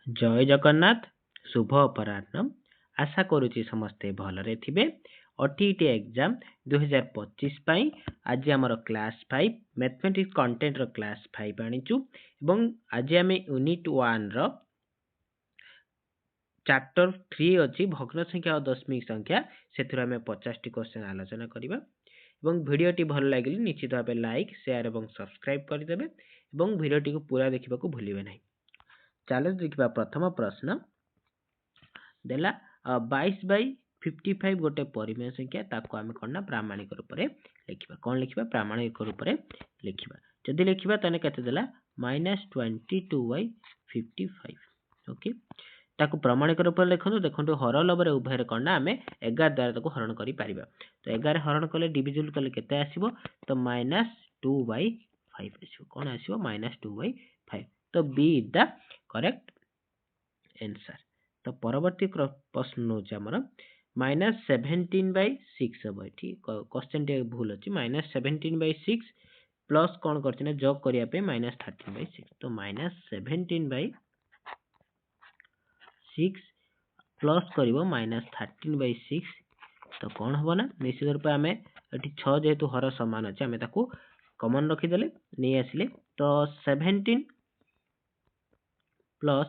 जय जगन्नाथ शुभ अपराह्न आशा करुच्ची समस्ते भलरे थिबे ओटीटी एग्जाम 2025 पाई आज आमर क्लास 5 मैथमेटिक्स कंटेंट रो क्लास 5 आनिचु एवं आज आमे यूनिट 1 रो चैप्टर 3 अछि भग्न संख्या और दशमिक संख्या सेथुर आमे 50 टी क्वेश्चन आलोचना करिबा एवं वीडियो टी भल लागिले निश्चित भाबे लाइक शेयर एवं सब्सक्राइब करि देबे एवं वीडियो टी को पूरा देखिबा को भूलिबे नहीं। चलो देखिबा प्रथम प्रश्न देला 22 बाई 55 गोटे परिमेय संख्या ताको आमे करना प्रामाणिक रूप रे लिखिबा कोन लिखिबा प्रामाणिक रूप रे लिखिबा जदि लिखिबा तने केते देला -22 बाई 55 ओके ताको प्रामाणिक रूप रे लिखनु देखंतु हर लब रे उभय रे करना आमे 11 द्वारा ताको हरण करि परिबा तो 11 हरण कले डिविजन कले केते आसीबो तो -2 बाई 5 आसीबो कोन आसीबो -2 बाई 5 तो B is the correct answer. तो परवर्ती प्रश्न होचे हमर -17/6 हम एठी क्वेश्चन टे भूल अछि -17/6 प्लस कोन करछि ना जॉब करिया पे -13/6 तो -17/6 प्लस करिवो -13/6 तो कोन हबो ना निश्चित रूप हमें एठी 6 जेतु हर समान अछि हमें ताको कॉमन रखि देले नै आसिले तो 17 प्लस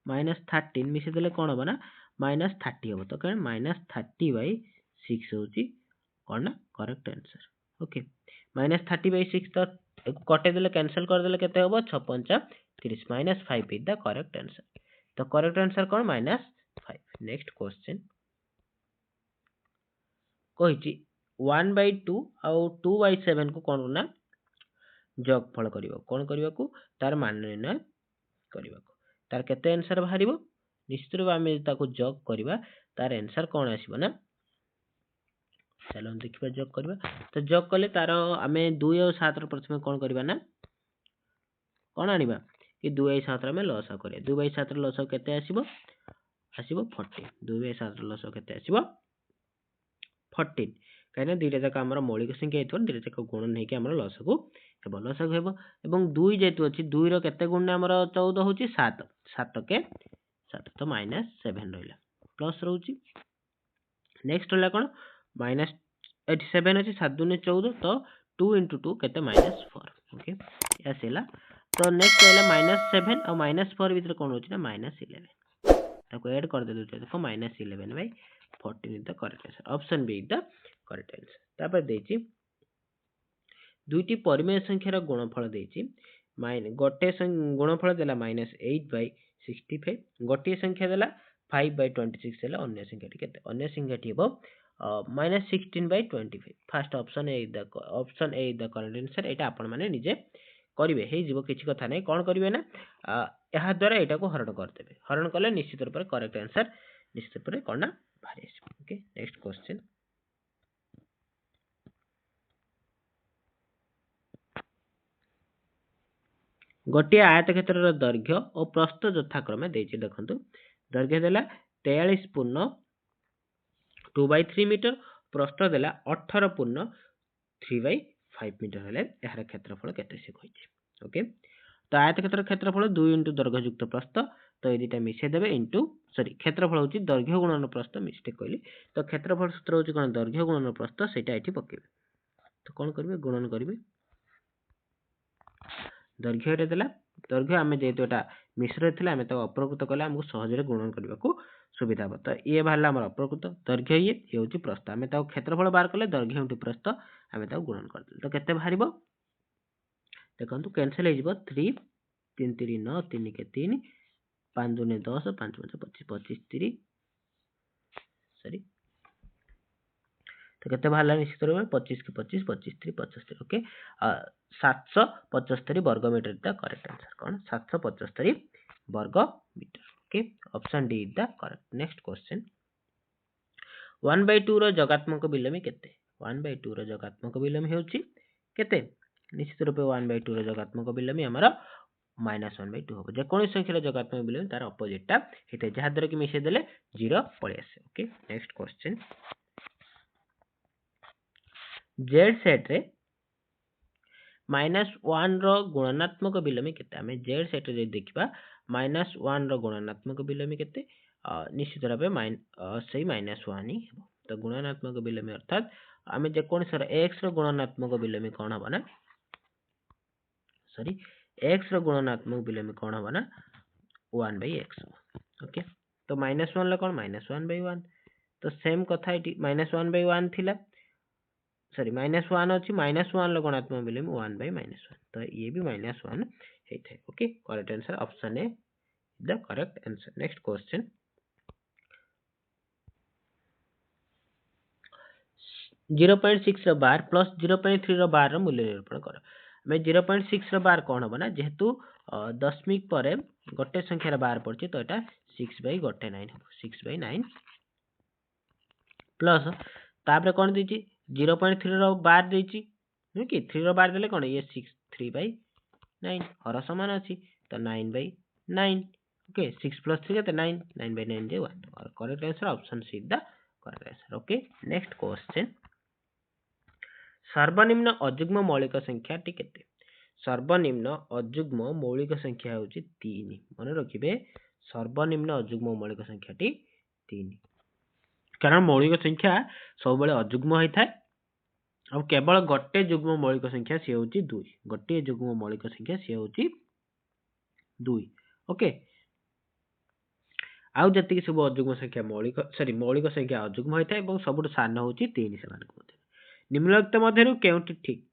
-13 मिसे देले कोन हबो ना -30 हबो तो कण -30/6 होची कोन ना करेक्ट आंसर ओके -30/6 तो कटे देले कैंसिल कर देले केते हबो 6 5 30 -5 इज द करेक्ट आंसर तो करेक्ट आंसर कोन -5 नेक्स्ट क्वेश्चन कहिची 1/2 और 2/7 को कोन ना जग फल करिवो कोन करिवो को तार मान निर्णय करिवो तार केते आंसर बाहरिबो निश्चित रूप आमे ताको जग करिबा तार आंसर कोन आसीबो ना चलो हम देखिबा जग करिबा तो जग कले तार आमे 2 और 7 रो प्रथमे कोन करिबा ना कोन आनिबा कि 2 और 7 रो आमे लॉस करिया 2 और 7 रो लॉस केते आसीबो आसीबो 40 2 और 7 रो लॉस केते आसीबो 14 काइना दुईटा जाक हमर मौलिक संख्या हेतु दुईटा जाक गुणन हेके हमर लॉस को हेबो लॉस हेबो एवं 2 जेतु अछि 2 रो केते गुण हमर 14 होची 7 7 के 7 तो -7 रहिला प्लस रहउची नेक्स्ट होला कोन -87 अछि 7 दुने 14 तो 2 * 2 केते -4 ओके यासेला तो नेक्स्ट होला -7 और -4 भीतर कोन होची ना -11 ताको ऐड कर दे दुटा देखो -11/14 is the correct answer option B is the correct answer तापर देची दुईटी परिमेय संख्या रो गुणनफल देची गोटे गुणनफल देला -8/65 गोटे संख्या देला 5/26 देला अन्य संख्या टी केते अन्य संख्या टी हेबो -16/25 first option A is the correct answer एटा आपण माने निजे करिवे हे जीवो किछि कथा नै कोन करिवे ना यहाँ द्वारा एटा को हरण कर देबे हरण कले निश्चित रूप से करेक्ट आंसर निश्चित रूप से कोन ना भारी आसी ओके नेक्स्ट क्वेश्चन गोटे आयत क्षेत्र रो दैर्घ्य और प्रस्थ यथाक्रमे देछि देखंतु दैर्घ्य देला 43.2/3 मीटर प्रस्थ देला 18.3/5 मीटर हेले यार क्षेत्रफल केते से कहिछि ओके तो आयत क्षेत्र क्षेत्रफल 2 * दैर्घ्य युक्त प्रस्थ तो ए दुटा मिसे देबे इनटू सॉरी क्षेत्रफल होची दैर्घ्य गुणन प्रस्थ मिस्टेक कहली तो क्षेत्रफल सूत्र होची कोन दैर्घ्य गुणन प्रस्थ सेटा एठी पकेबे तो कोन करबे गुणन करबे दैर्घ्य रे देला दैर्घ्य आमे जेतु एटा मिश्र थिला आमे तो अप्रकृत कले हमकु सहज रे गुणन करबा को सुविधा हो तो ये बाहरला हमर अप्रकृत दैर्घ्य ये होची प्रस्थ आमे तो क्षेत्रफल बाहर कले दैर्घ्य इनटू प्रस्थ आमे तो गुणन कर तो केते बाहरिबो देखंतु कैंसिल हे जिवो 3 3 3 9 3 के 3 5 2 10 5 5 25 25 3 सॉरी तो केते बाहरला निश्चित रूप 25 के 25 25 3 75 ओके 775 वर्ग मीटर द करेक्ट आंसर कोन 775 वर्ग metre okay option D is the correct next question 1/2 रो जगात्मक बिलमी केते 1/2 रो जगात्मक बिलमी हेउची केते निश्चित रूप 1/2 रो जगात्मक बिलमी हमर -1/2 हो जे कोन संख्या जगात्मक बिलमी तार ऑपोजिट टा हेते जहा द्वारा कि मिसे देले 0 पळे आसे okay next question Z set रे -1 रो गुणनात्मक विलोमी केते आमे z सेट रे देखिबा -1 रो गुणनात्मक विलोमी केते निश्चित भाबे सेही -1 ही हेबो तो गुणनात्मक विलोमी अर्थात आमे जे कोन सर x रो गुणनात्मक विलोमी कोन हबो ना सॉरी x रो गुणनात्मक विलोमी कोन हबो ना 1/x ओके तो -1 ला कोन -1/1 तो सेम कथा इटी -1/1 थिला सॉरी -1 अछि -1 लो गुणात्मक विलोम 1/-1 तो ये भी -1 हेथे okay correct answer option A the correct answer next question 0.6 रो बार प्लस 0.3 रो बार रो मूल्य निरूपण कर मैं 0.6 रो बार कोन हबो ना जेहेतु दशमिक परे गोटे संख्या रो बार पड़छि तो एटा 6/9 हबो 6/9 प्लस तापर कोन दिछि 0.3 रो बार दिछि नु कि 3 रो बार देले कोन ये 3/9 हर समान अछि तो 9/9 ओके 6 प्लस 3 केते 9 9/9 जे 1 और correct answer option C the correct answer okay next question सर्वनिम्न अजुग्म मौलिक संख्या टी केते सर्वनिम्न अजुग्म मौलिक संख्या होछि 3 मन रखिबे सर्वनिम्न अजुग्म मौलिक संख्या टी 3 कारण मौलिक संख्या सब बेले अजुग्म होई थाए अब केवल गोटे जुग्म मौलिक संख्या सी होची 2 गोटे जुग्म मौलिक संख्या सी होची 2 ओके आउ जति सब अजुग्म संख्या मौलिक सॉरी मौलिक संख्या अजुग्म होई थाए एवं सबुठ सान होची 3 समान को निम्नलिखित मध्यरु केउटी ठीक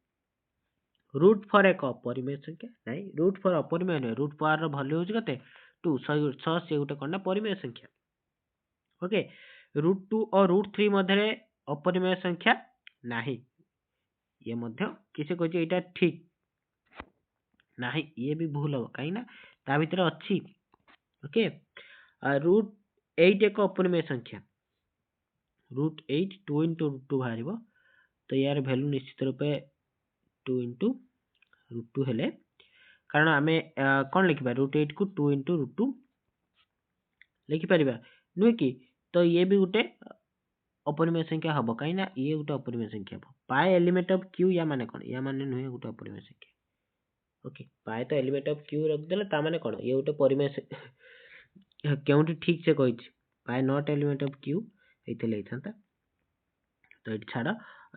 रूट फॉर एक अपरिमेय संख्या नाही रूट फॉर अपरिमेय नै रूट फॉर रो वैल्यू होची कते 2 6 से गोटे कोन परिमेय संख्या ओके रूट 2 और रूट 3 मध्यरे अपरिमेय संख्या नाही ये मध्य किसे कहछि एटा ठीक नाही ये भी भूल हो काई ना ता भीतर अछि ओके रूट 8 एक अपरिमेय संख्या रूट 8 2 into रूट 2 बाहरिबो तो यार वैल्यू निश्चित रूपे 2 into रूट 2 हेले कारण आमे कोन लिखिबा रूट 8 को 2 into रूट 2 लिखि परिबा नुय कि तो ये भी गुटे अपरिमेय संख्या हबो काई ना ये गुटे अपरिमेय संख्या हबो पाई एलिमेंट ऑफ q या माने कोन या माने नुय गुटे अपरिमेय संख्या ओके पाई तो एलिमेंट ऑफ q रख देले ता माने कोन ये गुटे परिमेय केउंटी ठीक से कहिछि पाई नॉट एलिमेंट ऑफ q एथिले इथंता तो इट छाड़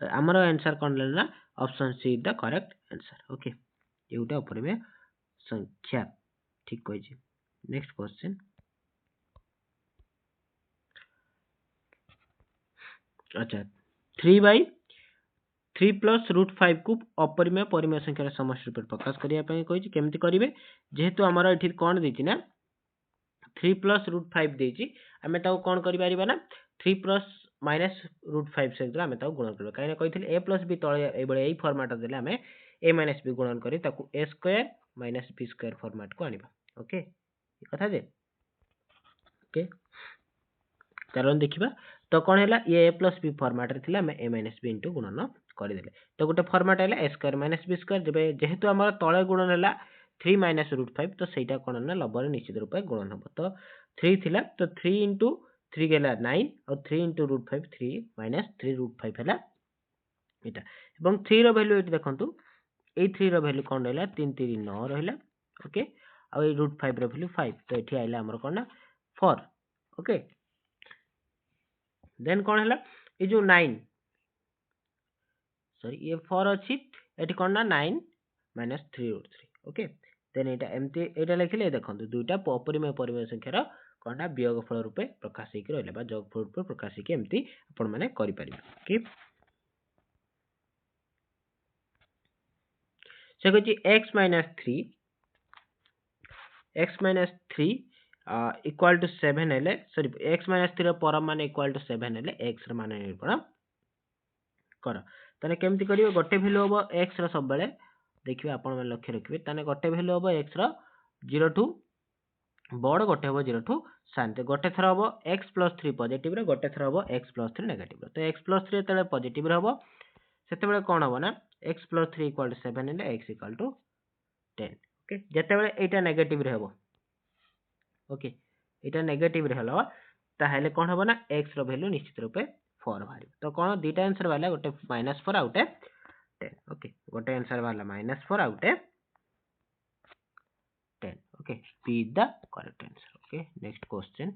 हमर आंसर कोन लेना option C the correct answer okay ये गुटे अपरिमेय संख्या ठीक कहिछि नेक्स्ट क्वेश्चन अच्छा 3/3 प्लस रूट 5 को अपरिमेय परिमेय संख्या समष्टि रूप प्रकाश करिया पई कहिछि केमति करिवे जेहेतु हमर एठी कोन देछि ना 3 प्लस रूट 5 देछि हमें ताऊ कोन करि परिबा ना 3 प्लस माइनस रूट 5 से हमें ताऊ गुणन करबा काहे ना कहिथिले a प्लस b तळे ए बळे एई फॉर्मेट देले हमें a माइनस b गुणन करी ताकू a square minus b square format को आनिबा ओके ये कथा जे ओके कारण देखिबा तो कोन हैला ये a प्लस b फॉर्मेट रे थिला हमें a माइनस b इनटू गुणन करि देले तो गुटे फॉर्मेट हैला a square minus b square जेबे जेहेतु हमर तळे गुणन हैला 3 माइनस रूट 5 तो सेटा कोन ना लबर निश्चित रूप से गुणन हबो तो 3 थिला तो 3 into 3 गेला 9 और 3 into रूट 5 3 माइनस 3 रूट 5 हैला एटा एवं 3 रो वैल्यू एटी देखंतु ए 3 रो वैल्यू कोन रहला 3 3 9 रहला ओके आ ए रूट 5 रो वैल्यू 5 तो एठी आइला हमर कोन ना 4 ओके देन कोन हैला ए जो 9 सॉरी ये 4 अछि एठी कोन ना 9 माइनस 3 रूट 3 ओके देन एटा एमती एटा लिखले देखंतु दुईटा अपरिमेय परिमेय संख्या रो कोनटा वियोगफल रूपे प्रकाश हेकि रहले बा जोगफल रूपे प्रकाश हेकि एमती आपण माने करि परिबे ओके से कहछि x minus 3 इक्वल टू 7 हेले सॉरी x minus 3 रो परम माने इक्वल टू 7 हेले x रो माने निरूपण कर तने केमति करिवे गोटे वैल्यू होबो x रो सब बेले देखिबे आपण माने लक्ष्य रखिबे तने गोटे वैल्यू होबो x रो 0 टू बड़ गोटे होबो 0 टू शांति गोटे थरा होबो x plus 3 पॉजिटिव रे गोटे थरा होबो x plus 3 नेगेटिव तो x plus 3 तळे पॉजिटिव रे होबो सेते बेले कोन होबो ना x plus 3 equal to 7 and x equal to 10 okay जते बेले एटा नेगेटिव रे होबो ओके एटा नेगेटिव रे हलो ताहेले कोन होबो ना x रो वैल्यू निश्चित रूपे 4 बाहरी तो कोन दुईटा आंसर वाला गोटे -4 आउटे 10 ओके गोटे आंसर बाहर -4 आउटे 10 okay B is the correct answer okay next question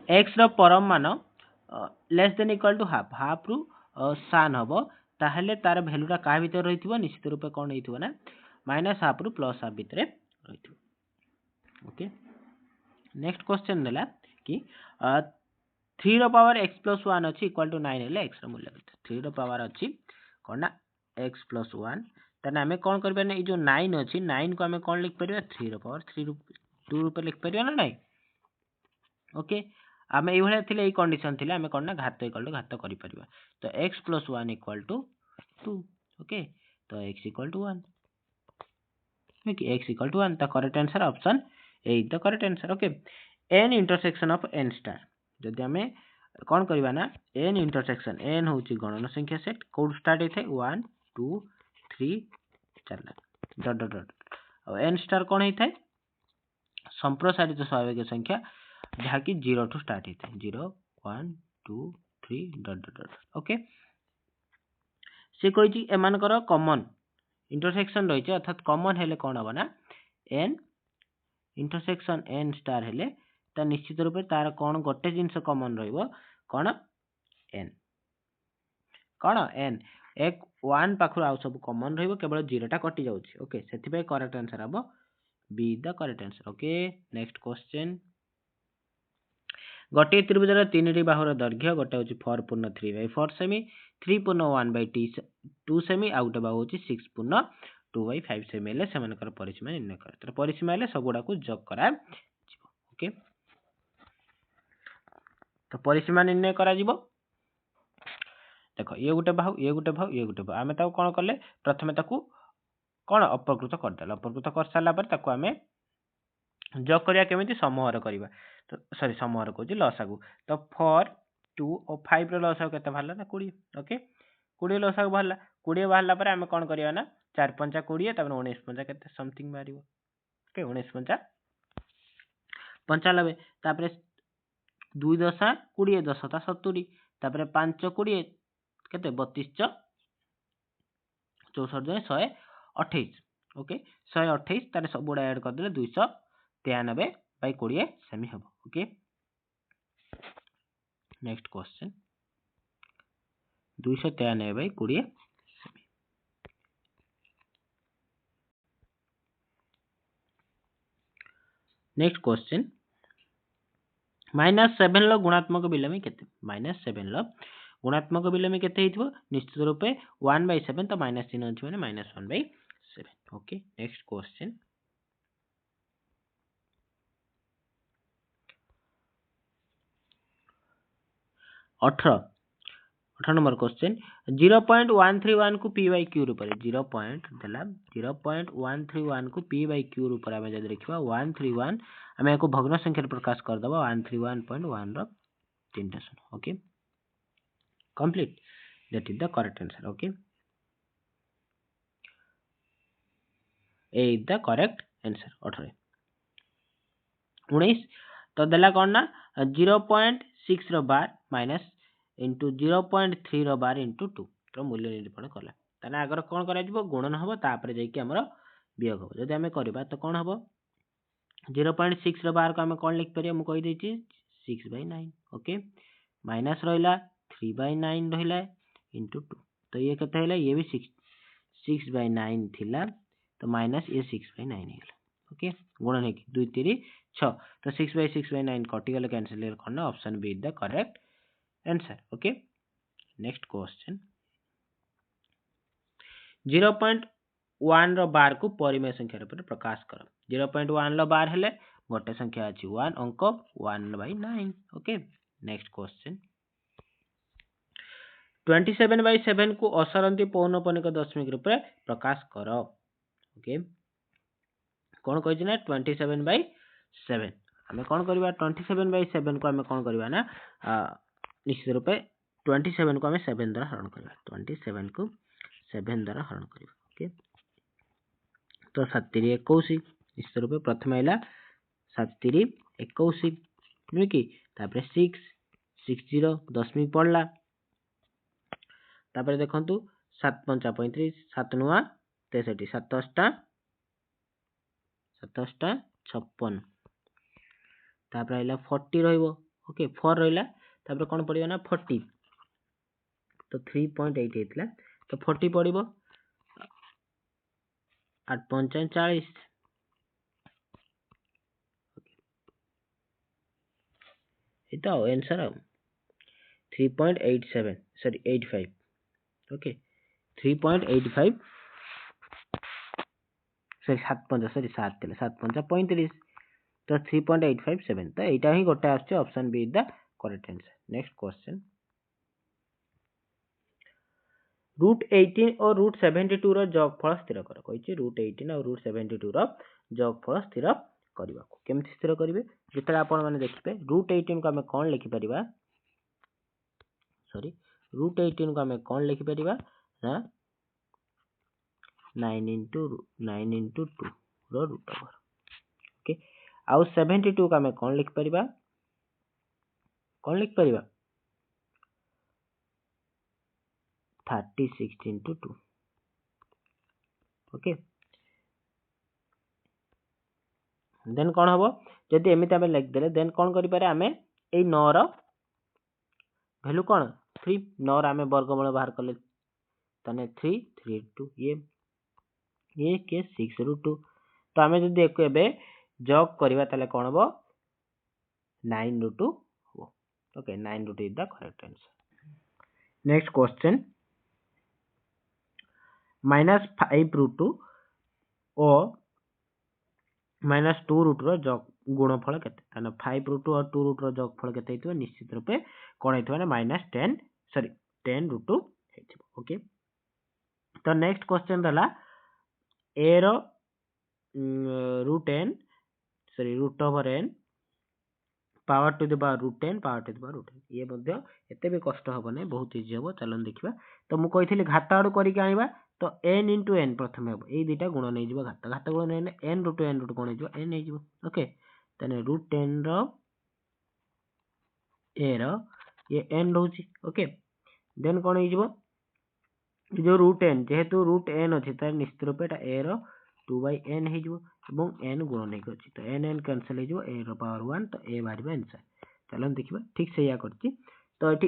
x रो परम मान less than equal to half half रु सान हबो ताहले तार वैल्यूटा का भीतर रहितबो निश्चित रूपे कोन हेतिबो ना -हाफ रु +हाफ भीतर रहितबो ओके नेक्स्ट क्वेश्चन देला कि 3 रो पावर x + 1 अछि इक्वल टू 9 हेले x रो मूल्य केते 3 रो पावर अछि कोन ना x + 1 तने हमें कोन करबे ना ई जो 9 अछि 9 को हमें कोन लिख परिबा 3 रो पावर 3 रू 2 रूपे लिख परिबा ना नहीं ओके आमे एई भले थिले एई कंडीशन थिले हमें कोन ना घात इक्वल टू घात करि परिबा तो x + 1 इक्वल टू 2 ओके तो x equal to 1 okay x equal to 1 the correct answer option A is the correct answer okay n intersection of n star जदि हमें कोन करबा ना n इंटरसेक्शन n होची गणन संख्या सेट कोड स्टार्ट हेथे 1 2 3 चलना dot dot dot और n star कोन हेथे संप्रसारित स्वाभाविक संख्या जहा कि 0 टू स्टार्ट हेथे 0 1 2 3 डॉट डॉट डॉट ओके से कोइची एमानकर कॉमन इंटरसेक्शन रहिছে अर्थात कॉमन हेले कोन हबो ना n इंटरसेक्शन n स्टार हेले ता निश्चित रूपे तार कोन गोटे जिंस कॉमन रहिबो कोन n कोन n एक 1 पाखु आउ सब कॉमन रहिबो केवल 0 टा कटि जाउची ओके सेति पे करेक्ट आंसर हबो be the correct answer okay next question गोटे त्रिभुजर 3 टी बाहुर दैर्घ्य गोटे होची 4 पूर्ण 3/4 सेमी 3 पूर्ण 1/2 सेमी आ गोटे बाहु होची 6 पूर्ण 2/5 सेमी हेले सेमानकर परिसीमा निर्णय कर तर परिसीमा हेले सबुडा को जोग करा जिवो ओके तो परिसीमा निर्णय करा जिवो देखो ये गोटे बाहु ये गोटे बाहु ये गोटे बाहु आमे ताको कोन करले प्रथमे ताको कोन अपकृत कर देला अपकृत कर साला पर ताको आमे जोग करिया केमिति समूहर करिवा तो सॉरी समूहर कोची लसागु तो 4 2 और 5 रो लसागु केते भाला ना 20 ओके 20 लसागु भाला 20 भाला पर आमे कोन करिया ना 4 5 20 तब 19 5 केते समथिंग मारिवो ओके 19 5 95 तापर 2 10 20 10 ता 70 तापर 5 20 केते 32 64 128 ओके 128 तारे सब बडा ऐड कर देले 293/20 सेमी हबो okay next question 293/20 semi next question -7 लो गुणात्मक विलोमी केते -7 लो गुणात्मक विलोमी केते हितबो निश्चित रूपे 1/7 तो माइनस चिन्ह अछि माने -1/7 okay next question 18 number question 0.131 को p by q रूप रे 0.131 को p by q रूप रे हमें जद लिखिबा 131 हमें को भग्न संख्या प्रकाश कर दबा 131.1 रो 3 शून्य okay complete that is the correct answer okay A is the correct answer 18 19 तो देला कोन ना 0.6 रो बार माइनस इंटू 0.3 रो बार इंटू 2 रो मूल्य निरूपण कला ताना अगर कोन करा जिवो गुणन हबो तापर जाई कि हमरो वियोग हबो जदि हमें करबा तो कोन हबो 0.6 रो बार को हमें कोन लिख परिया मु कहि देछि 6/9 ओके माइनस रहिला 3/9 रहिला इंटू 2 तो ये केते हैला ये भी 6/9 थिला तो माइनस ये 6/9 हेला ओके गुणन है 2 3 6 तो 6/6/9 कटि गले कैंसिल करना option B is the correct answer okay next question 0.1 रो बार को परिमेय संख्या रूप में प्रकाश कर 0.1 रो बार हेले गोटे संख्या अछि 1 अंक 1/9 ओके नेक्स्ट क्वेश्चन 27/7 को असरंती पौनपनिक दशमिक रूप में प्रकाश कर ओके कौन कहि ना 27/7 हमें कौन करबा 27/7 को हमें कौन करबा ना निश्चित रूपे 27 को हमें 7 द्वारा हरण करबा 27 को 7 द्वारा हरण करबा ओके तो 7 3 21 निश्चित रूपे प्रथम आइला 7 3 21 नु कि तापर 6 60 दशमिक पड़ला तापर देखंतु 7 पंचा 35 7 नुआ 63 7 अष्टा 56 तापर आइला 40 रहइबो ओके 4 रहइला तापर कोन पड़िबो ना 40 तो 3.8 हेतला तो 40 पड़िबो 8 पंचा 40 इता आंसर 3.87 सॉरी 85 ओके 3.85 सॉरी 7 पंचा सॉरी 7 तेले 7 पंचा 35 तो 3.857 तो एटा ही गोटे आछे option B is the correct answer next question root 18 और रूट 72 रो जोगफल स्थिर कर कहिछि रूट 18 और रूट 72 रो जोगफल स्थिर करबा को केमति स्थिर करिवे जेतले आपण माने देखिबे रूट 18 को हमें कोन लिखि परिबा सॉरी रूट 18 को हमें कोन लिखि परिबा ना 9 into 2 रो रूट ओवर ओके आउ 72 को हमें कोन लिखि परिबा 36 into 2 ओके देन कोन हबो जदि एमिति हमें लिख देले देन कोन करि पारे हमें ए 9 रो वैल्यू कोन 3 9 रो हमें वर्गमूल बाहर करले तने 3 3 2 ये के 6 रूट 2 तो हमें जदि एको एबे जोग करबा तले कोन हबो 9 रूट 2 हो okay 9 root is the correct answer next question -5 root 2 और -2 रूट रो जोग गुणफल केते ताने 5 रूट 2 और 2 रूट रो जोगफल केते हेतिबो निश्चित रूपे कोन हेतिबो ना -10 सॉरी 10 रूट 2 हेतिबो ओके तो नेक्स्ट क्वेश्चन दला a रो root n sorry root over n power to the power root 10 power to the power root 10 ये मध्ये एते भी कष्ट हबो नै बहुत इजी हबो चलन देखिबा तो मु कहिथिली घात आडू करी के आनिबा तो n into n प्रथम हबो ए दुटा गुण नै जिवो घात गुण नै n रूट कोन जिवो n नै जिवो ओके तने रूट 10 रो a रो ये n रहउची ओके देन कोन हे जिवो जो रूट n जेहेतु रूट n अछि त निश्चित रूपे एटा a रो 2/n हे जिवो एवं n गुण नै अछि तो n कैंसिल हे जिवो a रो पावर 1 तो a बाहर आंसर चलन देखिबा ठीक से या करछि तो एठी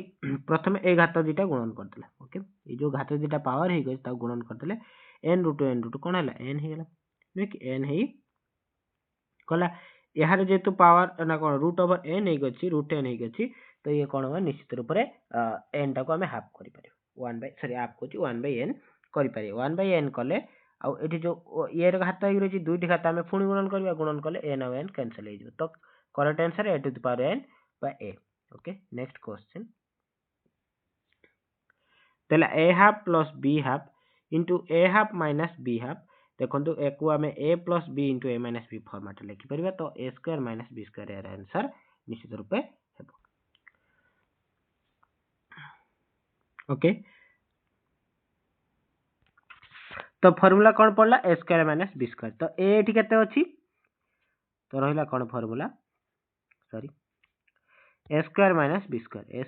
प्रथम ए घात दुटा गुणन कर देला ओके ए जो घात दुटा पावर हे गय ता गुणन कर देले n रूट कोन हला n हे गेला देख n हे कला यार जेतु पावर ना कोन रूट ओवर n हे गछि रूट n हे गछि तो ये कोन हो निश्चित रूप रे n टा को हमें हाफ करि पारे 1 बाय सॉरी हाफ कोछि 1/n करि पारे 1/n कले आ एठी जो ये रे घात हे गछि दुइटी घात हमें पुणी गुणन करबा गुणन कले n और n कैंसिल हे जिवो तो correct answer a to the power n by a okay next question तला a half plus b half into a half minus b half देखंतु एकु हमें a plus b into a minus b format लिखि परिबा तो a square minus b square यार answer निश्चित रूपे हेबो ओके तो फार्मूला कोन पड़ला a square minus b square तो a एठी केते अछि तो रहिला कोन formula sorry a square minus b square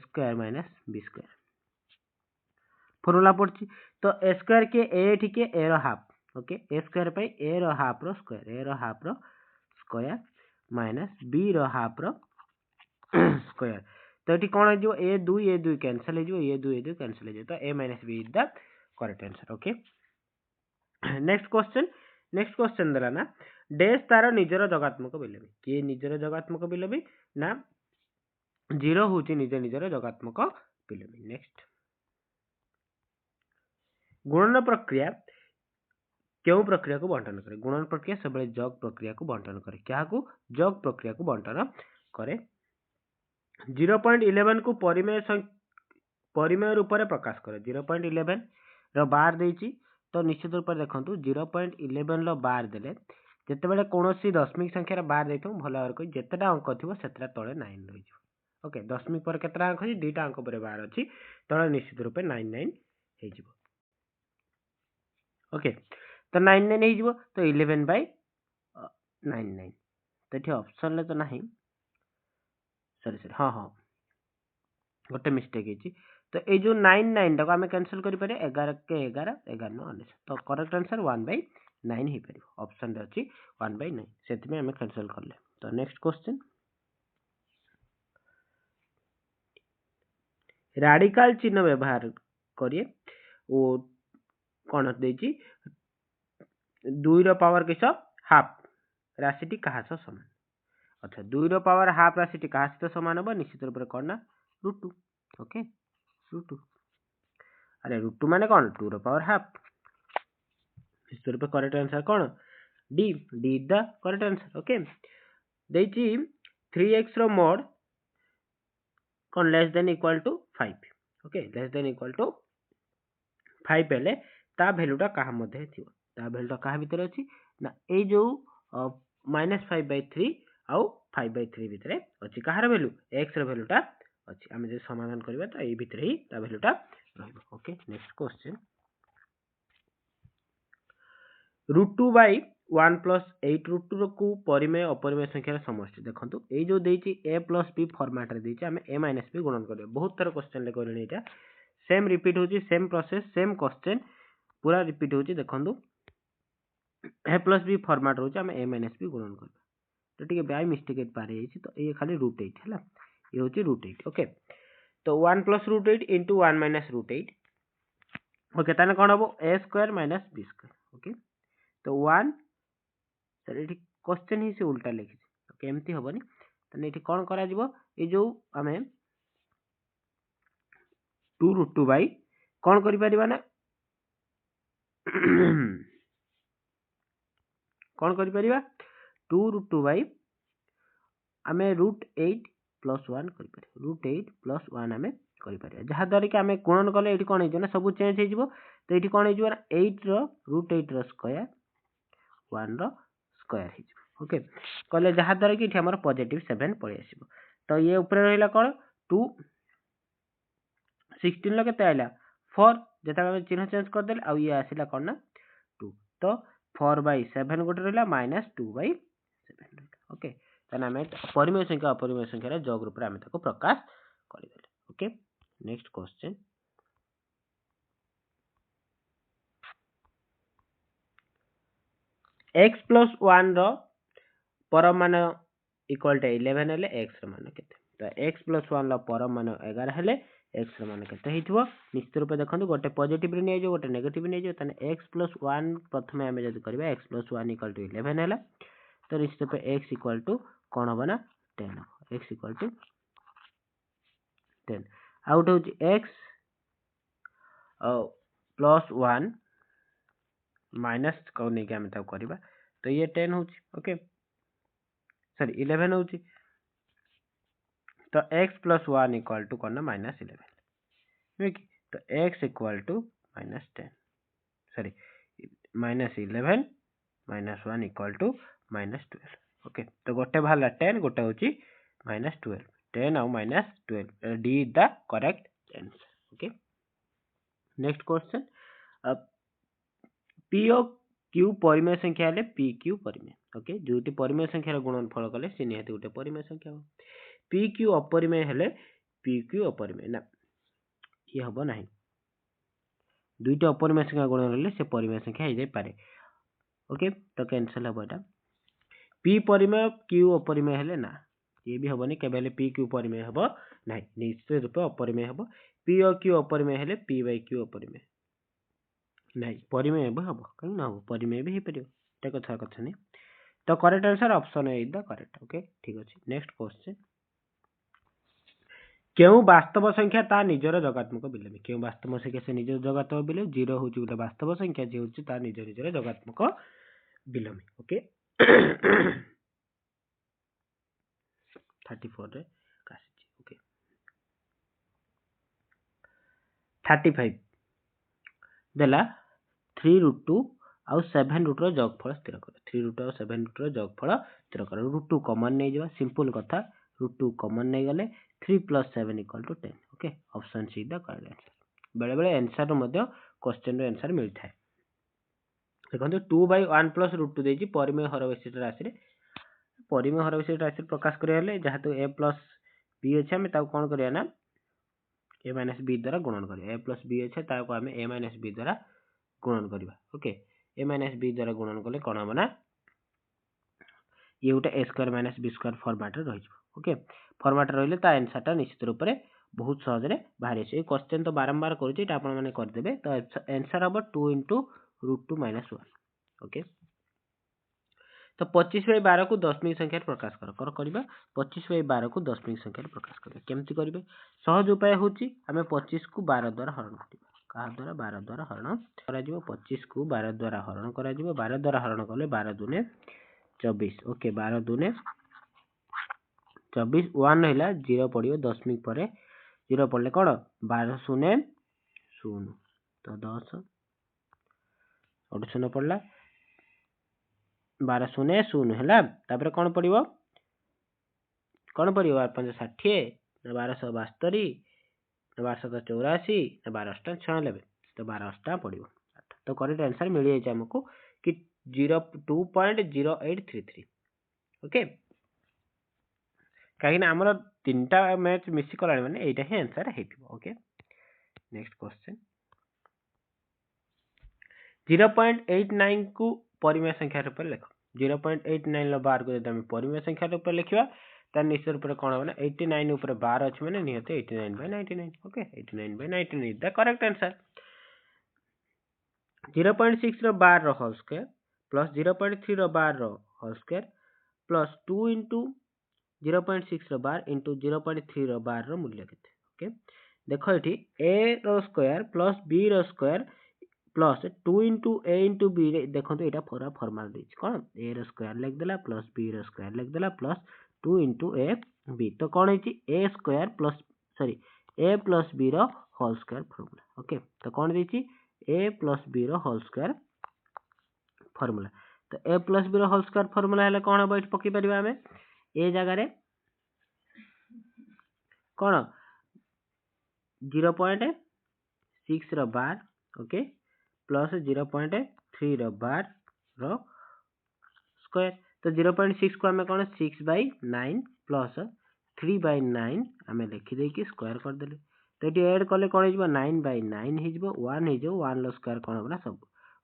formula पड़छि तो a स्क्वायर के a एठी के a रो हाफ ओके a स्क्वायर पे a रो हाफ रो स्क्वायर माइनस b रो हाफ रो स्क्वायर तो एठी कोन हो a 2 कैंसिल हो a 2 कैंसिल हो तो a minus b is the correct answer okay next question दला ना डैश तार निजर जगात्मक बिलबी कि निजर जगात्मक बिलबी ना 0 होची निजर जगात्मक बिलबी नेक्स्ट गुणन प्रक्रिया क्यों प्रक्रिया को बंटन करे गुणन प्रक्रिया सब जग प्रक्रिया को बंटन करे क्या को जग प्रक्रिया को बंटन करे 0.11 को परिमेय रूप में प्रकाश करे 0.11 रो बार देछि तो निश्चित रूप से देखंतु 0.11 लो बार देले जते बेले कोनोसी दशमिक संख्या बार देथु भलो और कोई जतेटा अंक थिबो सेतरा तळे 9 रहि जिवो ओके दशमिक पर केतरा अंक अछि दुईटा अंक पर बार अछि तळे निश्चित रूप से 99 हे जिवो ओके तो 99 हे जिवो तो 11/99 तो एठी ऑप्शन ले तो नाही सॉरी हां गोटे मिस्टेक है तो ये जो 9 9 टाक आम कैनसल कर 11 के 11 11 9 19 तो करेक्ट आंसर 1/9 हो पार ऑप्शन रे अच्छी 1/9 से आम कैनसल कले तो नेक्स्ट क्वेश्चन राडिकल चिन्ह व्यवहार करिए ओ कौन देची 2 रो पावर किस हाफ राशि कहा सह समान अच्छा 2 रो पावर हाफ राशि कहा सहित समान हम निश्चित रूप से कौन ना √2 ओके √2 अरे √2 माने कौन 2 रो पावर हाफ निश्चित रूप करेक्ट आंसर कौन D D is the correct answer okay देची 3x रो मोड कौन less than equal to 5 okay less than equal to 5 हेले ता वैल्यूटा कहा मध्य थिबो ता वैल्यूटा कहा भीतर अछि ना ए जो -5/3 आउ 5/3 भितर अछि कहार वैल्यू x रो वैल्यूटा अछि हम जे समाधान करबा त ए भितर ही ता वैल्यूटा रहइबो ओके नेक्स्ट क्वेश्चन √2/1 + 8 √2 को परिमेय अपरिमेय संख्यार समष्टि देखंतु ए जो देछि a + b फॉर्मेट रे देछि हम a - b गुणन करबो बहुत तरह क्वेश्चन ले करनी एटा सेम रिपीट होछि सेम प्रोसेस सेम क्वेश्चन पूरा रिपीट होछि देखंतु a + b फॉर्मेट होछि हम a - b गुणन करबो तो ठीक है बाय मिस्टेक पारे छि तो ये खाली √8 हैला ये होछि √8 ओके तो 1 + √8 * 1 - √8 ओके ताने कोन हबो a² - b² ओके तो 1 सर ये क्वेश्चन ही से उल्टा लिखि ओके एमती हबनी तने ये कोन करा जिवो ए जो हमें 2√2 कोन करि परिबा ना कोन करि परिबा 2√2 आमे √8 + 1 करि परिबा √8 + 1 आमे करि परिबा जहा द्वारा कि आमे गुणन कले एठी कोन हे ना सब चेंज हे जिवो तो एठी कोन हे जिवो 8 रो √8 रो स्क्वायर 1 रो स्क्वायर हे जिवो ओके कले जहा द्वारा कि एठी हमर पॉजिटिव 7 पळे आसीबो तो ये ऊपर रहला कोन 2 16 लो केते आइला 4 जेता हम चिन्ह चेंज कर देले आ ये आसीला कोन ना 2 तो 4/7 गोटे रहला -2/7 ओके तने हमें परिमेय संख्या अपरिमेय संख्या रे जग रूप रे हमें ताको प्रकाश करि देले ओके नेक्स्ट क्वेश्चन x + 1 रो परम मान इक्वल टू 11 हेले x रो मान केते तो x + 1 रो परम मान 11 हेले x रो मान केते हितबो निश्चित रूप देखंतु गोटे पॉजिटिव रे नै जो गोटे नेगेटिव नै जो तने x + 1 प्रथमे हमें जदी करबा x + 1 = 11 हेला तो निश्चित रूप x = कोन होबा ना 10 x = 10 आउट हो x +1 माइनस को नै के हम ता करबा तो ये 10 होची ओके सॉरी 11 होची तो x + 1 = कोन -11 ठीक तो x = -10 सॉरी -11 -1 = -12 ओके तो गोटे भाला 10 गोटे होची -12 10 और -12 D is the correct answer okay next question p और q परिमेय संख्या ले p q परिमेय ओके जोटी परिमेय संख्या रे गुणनफल कले से निहाती गोटे परिमेय संख्या हो p q अपरिमेय हेले p q अपरिमेय ना ये हबो नाही दुईटा अपरिमेय संख्या गुणन हेले से परिमेय संख्या हे जाय पारे ओके तो कैंसिल हबो एटा p परिमेय q अपरिमेय हेले ना ये भी हबोनी केवल p q परिमेय हबो नाही निश्चित रूप अपरिमेय हबो p और q अपरिमेय हेले p/q अपरिमेय नहीं परिमेय हबो कहीं ना हो परिमेय भी हे परियो टे कथा नहीं तो correct answer option A is the correct okay ठीक अछि नेक्स्ट क्वेश्चन केउ वास्तव संख्या ता निजर जगात्मक बिलोमी केउ वास्तव संख्या से निजर जगात्मक बिलोमी 0 होची गोटे वास्तव संख्या जे होची ता निजर निजर जगात्मक बिलोमी ओके 34 रे कासी ओके 35 देला 3√2 आउ 7 रो जगफल स्थिर कर 3√2 और 7 रो जगफल स्थिर कर √2 कॉमन नै जबा सिंपल कथा √2 कॉमन नै गले 3 + 7 = 10 okay option C the correct answer बेले बेले आंसर रो मध्य क्वेश्चन रो आंसर मिलथाय देखंतु 2/1 + √2 देजी परिमेय हर विशिष्ट राशि रे परिमेय हर विशिष्ट राशि प्रकाश करिया ले जहा तो a + b अछि हम ताऊ कोन करिया ना ए माइनस बी द्वारा गुणन करिया ए प्लस बी अच्छे ताको आमे ए माइनस बी द्वारा गुणन करिया ओके ए माइनस बी द्वारा गुणन कले कोन हबना ये गोटे A square minus B square format रे रहि ओके फॉर्मेट रहले ता आंसर ता निश्चित रूप रे बहुत सहज रे बाहर आसे क्वेश्चन तो बारंबार करूची एटा आपण माने कर देबे तो आंसर हबो 2 √2 - 1 ओके तो 25/12 को दशमिक संख्या प्रकाश कर करबा 25/12 को दशमिक संख्या प्रकाश करबा केमति करबे सहज उपाय होची हमें 25 को 12 द्वारा हरण करबा कहा द्वारा 12 द्वारा हरण करा जिवो 25 को 12 द्वारा हरण करा जिवो 12 द्वारा हरण कले 12 दूने 24 ओके 12 दूने 24 1 हैला 0 पडियो दशमिक परे 0 पड़ले कोन 12 शून्य 0 तो 10 और शून्य पड़ला 12 शून्य 0 हैला तापर कोन पडियो 5 60 1272 1284 12 96 तो 12 पडियो तो करेक्ट आंसर मिल जाय हमको कि 2.0833 ओके कहीं ना हमर तीनटा मैच मिस करा माने एटा ही आंसर हेतिबो ओके नेक्स्ट क्वेश्चन 0.89 को परिमेय संख्या रूप में लिख 0.89 लो बार को जब हम परिमेय संख्या रूप में लिखिबा त निश्चित रूप में कोन होना 89 ऊपर 12 अछि माने निहत 89/99 okay 89/99 is the correct answer 0.6 रो बार रो होल स्क्वायर प्लस 0.3 रो बार रो होल स्क्वायर प्लस 2 * 0.6 रो बार इंटू 0.3 रो बार रो मूल्य केते ओके देखो एठी a रो स्क्वायर प्लस b रो स्क्वायर प्लस 2 * a * b रे देखो तो एटा पूरा फॉर्मूला देछि कोन a रो स्क्वायर लिख देला प्लस b रो स्क्वायर लिख देला प्लस 2 * a b तो कोन हेछि a square plus sorry a plus b रो होल स्क्वायर फॉर्मूला ओके तो कोन देछि a प्लस b रो होल स्क्वायर फॉर्मूला तो a प्लस b रो होल स्क्वायर फॉर्मूला हले कोन हबो एठी पकी परिबा हमें ए जगह रे कोन 0.6 रो बार ओके प्लस 0.3 रो बार रो स्क्वायर तो 0.6 को हमें कोन 6/9 प्लस 3/9 हमें लिखि दे कि स्क्वायर कर देले तो एटी ऐड करले कोन हिजबो 9/9 हिजबो 1 हिजबो 1 लो स्क्वायर कोन होबना सब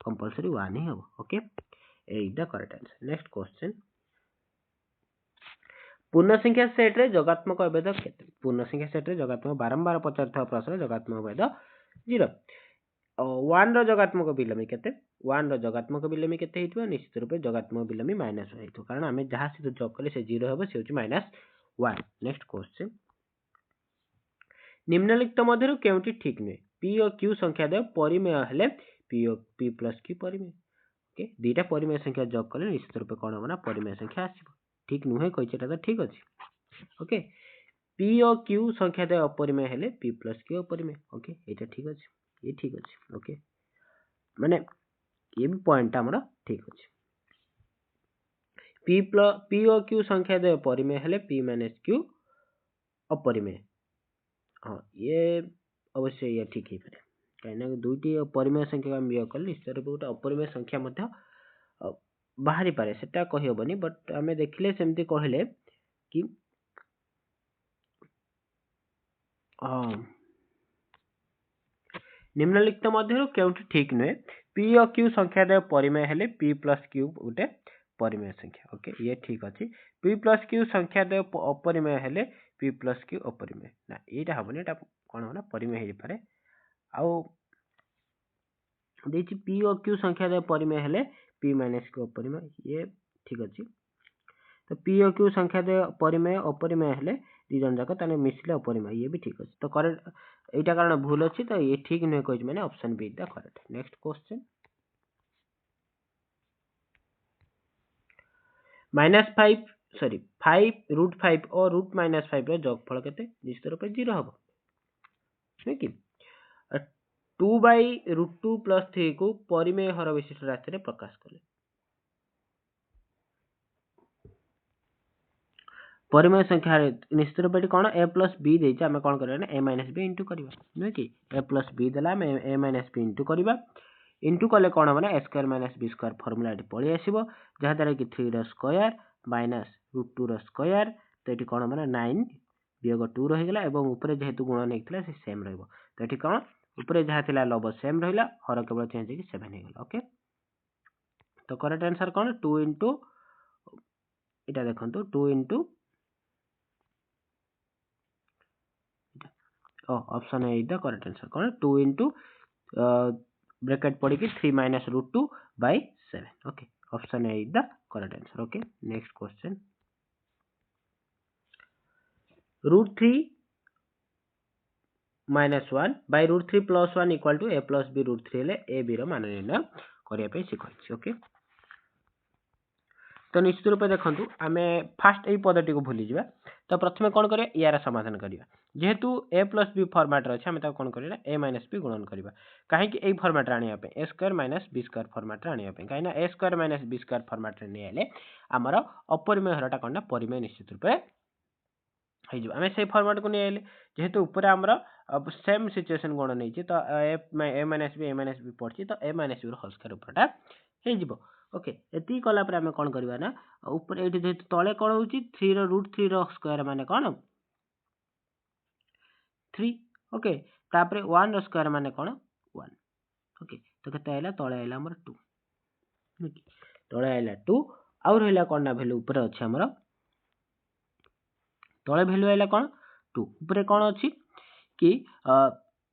कंपलसरी 1 ही हो okay A is the correct answer next question पूर्ण संख्या सेट रे जोगात्मक अभेद केते पूर्ण संख्या सेट रे जोगात्मक बारंबार पचारथा प्रश्न जोगात्मक अभेद 0 1 रो जोगात्मक विलोमी केते 1 रो जोगात्मक विलोमी केते हितबो निश्चित रूप जोगात्मक विलोमी -1 हितबो कारण हमें जहां से जोग करले से 0 हेबो से होची -1 नेक्स्ट क्वेश्चन निम्नलिखित मध्यरु केउटी ठीक नै p और q संख्या दे परिमेय हेले p और p + q परिमेय ओके दीटा परिमेय संख्या जोग करले निश्चित रूप कोन होना परिमेय संख्या आसीबो ठीक नुहे कहिसेटा तो ठीक अछि ओके p और q संख्या दे अपरिमेय हेले p + q अपरिमेय ओके एटा ठीक अछि ये ठीक अछि ओके माने ये भी पॉइंट हमरा ठीक अछि p और q संख्या दे परिमेय हेले p - q अपरिमेय हां ये अवश्य ये ठीक ही पारे काइना दुईटी परिमेय संख्या हम बिया कल निश्चय रूप गोटे अपरिमेय संख्या मध्य बाहरी पारे सेटा कहि होबनी बट हमें देखले सेमती कहले कि निम्नलिखित मध्यरु केउटी ठीक नै p और q संख्या दे परिमेय हेले p + q गोटे परिमेय संख्या ओके ये ठीक अछि p + q संख्या दे अपरिमेय हेले p + q अपरिमेय ना एटा हबनी एटा कोन होना परिमेय हे पारे आउ देछि p और q संख्या दे परिमेय हेले p - q अपरिमेय ये ठीक अछि तो p और q संख्या दे परिमेय अपरिमेय हेले दी जन जाक तने मिसले अपरिमेय ये भी ठीक अछि तो करेक्ट एटा कारण भूल अछि तो ये ठीक नै कहि माने option B is the correct next question -5 sorry 5 √5 और √-5 रो जोगफल केते निश्चित रूप 0 हबो ठीक कि 2/√2 + 3 को परिमेय हर विशिष्ट राशि रे प्रकाश कले परिमेय संख्या निश्चित रूप कोन a + b देछि हमें कोन करबा a - b इंटू करबा नै कि a + b देला हमें a - b इंटू करबा इंटू कले कोन होबा a square - b square formula एटी पळि आसीबो जहा द्वारा कि 3 रो स्क्वायर - √2 रो स्क्वायर तो एटी कोन होबा 9 वियोग 2 रहीगला एवं ऊपर जेहेतु गुणन होता है सेम रहिबो तो ये कौन ऊपर जहाँ थिला लव सेम रहिला हर केवल चेंज होगी 7 होगला ओके तो करेक्ट आंसर कौन 2 इंटू इटा देखंतु 2 into option A is the correct answer कौन 2 इंटू ब्रैकेट पड़ी कि 3 minus root 2 by 7 okay option A is the correct answer okay next question root 3 minus 1 by root 3 plus 1 equal to A plus B root 3 हेले A B रो मान निर्णय करने शिखाई okay तो निश्चित रूप देखु आम फास्ट यही पदटी को भूली जावा तो प्रथम कौन करें यार समाधान करवा जेहेतु ए प्लस बी फर्माट अच्छे आम कौन करना ए माइनस बी गुणन करवा कहीं यही फर्माट आने A square minus B square format आने कहीं A square minus B square format नहीं आमर अपरिमेय हरटा कौन परिमेय निश्चित रूप आम से फर्माट को नहीं जेहेतु ऊपर आमर सेम सिचुएसन गुण नहीं तो ए माइनस बी पड़ी तो ए माइनस बी होल स्क्वायर ऊपरटा हो ओके ये कलापर आम कौन करवा ना ऊपर ये जेहेतु तले कौन हो 3 रूट 3 स्क्वायर माने कौन 3 ओके तापर 1 स्क्वायर माने कौन 1 ओके तो केते आइला तले आइला हमर 2 तले आइला 2 आउ रहला कौन ना वैल्यू ऊपर अछि हमर तले वैल्यू आइला कौन 2 ऊपर कौन अछि कि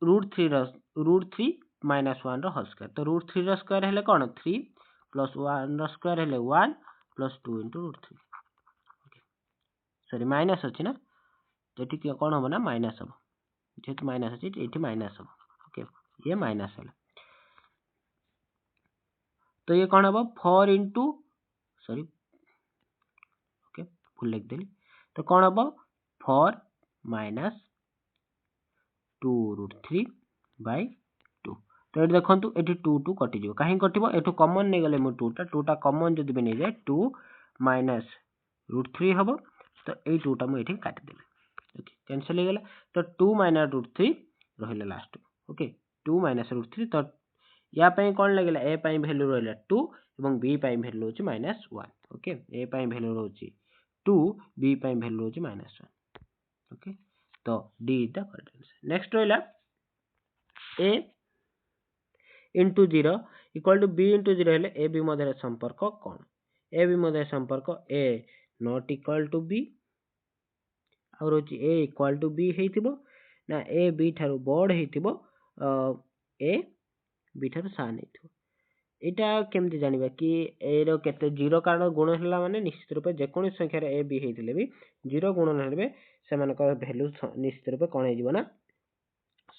रूट 3 माइनस 1 रो होल स्क्वायर तो रूट 3 रो स्क्वायर हेले कौन 3 प्लस 1 रो स्क्वायर हेले 1 plus 2 into root 3 okay sorry minus अछि ना तो ये कौन हम ना माइनस हम जेहेतु माइनस अच्छी ये माइनस हम ओके ये माइनस है तो ये कौन हम 4 इंटू सॉरी ओके भूल लिखदेली तो कौन हम 4 माइनस 2 रूट 3 बाय 2 तो ये देखो ये 2 2 कटिज कहीं कटो ये कमन नहीं गले मुझे 2टा कमन जब भी नहीं जाए 2 माइनस रूट 3 हम तो ये 2टा मुझे काटिदेली ओके कैंसिल हो गला तो 2 माइनस रूट 3 रहा लास्ट ओके 2 माइनस रूट 3 तो या कौन लगे ए वैल्यू रहा 2 और बी वैल्यू हूँ माइनस 1 ओके ए वैल्यू रोचे 2 बी वैल्यू हूँ माइनस 1 ओके तो D is the correct answer next रहा A into 0 equal to B into 0 हेले ए बी मध्य संपर्क कौन ए बी मध्य संपर्क ए नॉट इक्वल टू बी और रोची ए इक्वल टू बी हेइथिबो ना ए बी ठारू बड़ हेइथिबो ए बी ठारू सान हेइथिबो एटा केमति जानिबा कि ए रो केते 0 कारण गुण हला माने निश्चित रूप जेकोनी संख्या रे ए बी हेइथिले भी 0 गुणन हेबे सेमानक वैल्यू निश्चित रूप कोन हेजिबो ना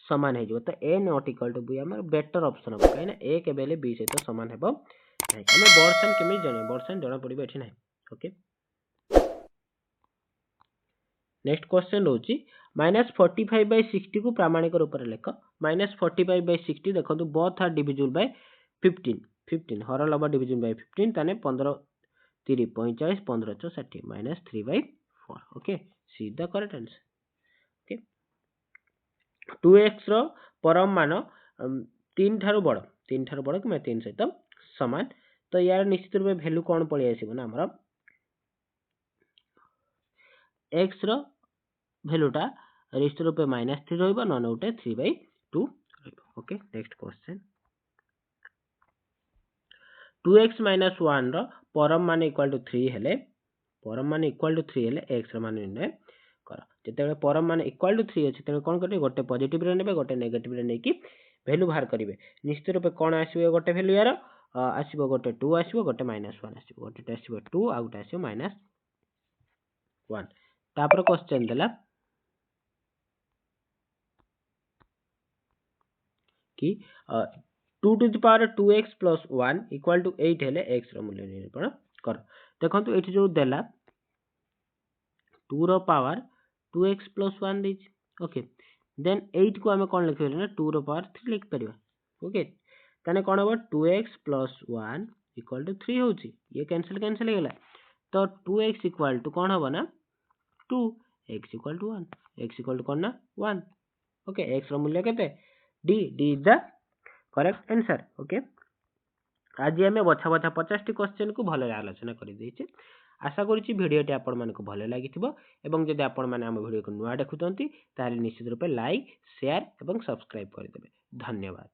समान हेजिबो तो ए नॉट इक्वल टू बी हमर बेटर ऑप्शन हो काई ना ए केबेले बी से तो समान हेबो नाही हमें वर्सन केमि जाने वर्सन जणा पड़िबो एठी नाही ओके नेक्स्ट क्वेश्चन रोची -45/60 को प्रामाणिक रूप में लेख -45/60 देखो बोथ आर डिविजिबल बाय 15 हर लव डिविजन बाय 15 ताने 15 3 45 15 4 60 -3/4 okay see the correct answer okay 2x रो परम मान 3 ठारू बड़ कि 3 सहित समान तो यार निश्चित रूप वैल्यू कौन पळि आसीबो ना हमर x रो वैल्यूटा निश्चित रूप -3 रहिबो नन उठे 3/2 रहिबो ओके नेक्स्ट क्वेश्चन 2x - 1 रो परम मान इक्वल टू 3 हेले x रो मान निर्णय कर जते परम मान इक्वल टू 3 अछि तबे कोन करबे गोटे पॉजिटिव रे नेबे गोटे नेगेटिव रे नेकी वैल्यू बाहर करिवे निश्चित रूप कोन आसीबो गोटे वैल्यू यार आसीबो गोटे 2 आसीबो गोटे -1 आसीबो गोटे आसीबो 2 आ गोटे आसीबो -1 तापर क्वेश्चन देला कि 2 to the power 2x plus 1 equal to 8 हेले x रो मूल्य निरूपण कर देखंतु एठी जो देला 2 रो पावर 2x plus 1 दैछि ओके देन 8 को हमें कोन लिखि ना 2 रो पावर 3 लिखि परिबा ओके तने कोन हो 2x plus 1 equal to 3 होछि ये कैंसिल हो गेला तो 2x equal to कोन हो ना 2 x equal to 1 x equal to कोन ना 1 ओके x रो मूल्य केते d is the correct answer okay आज आम बछा बछा 50टी क्वेश्चन को भले आलोचना कर आशा करुच्ची भिडटी आपण मानक भल लगी एवं जदि आपण मैंने आम भिडियो को नुआ देखुंत ताहले निश्चित रूपे लाइक शेयर एवं सब्सक्राइब करदेवे। धन्यवाद।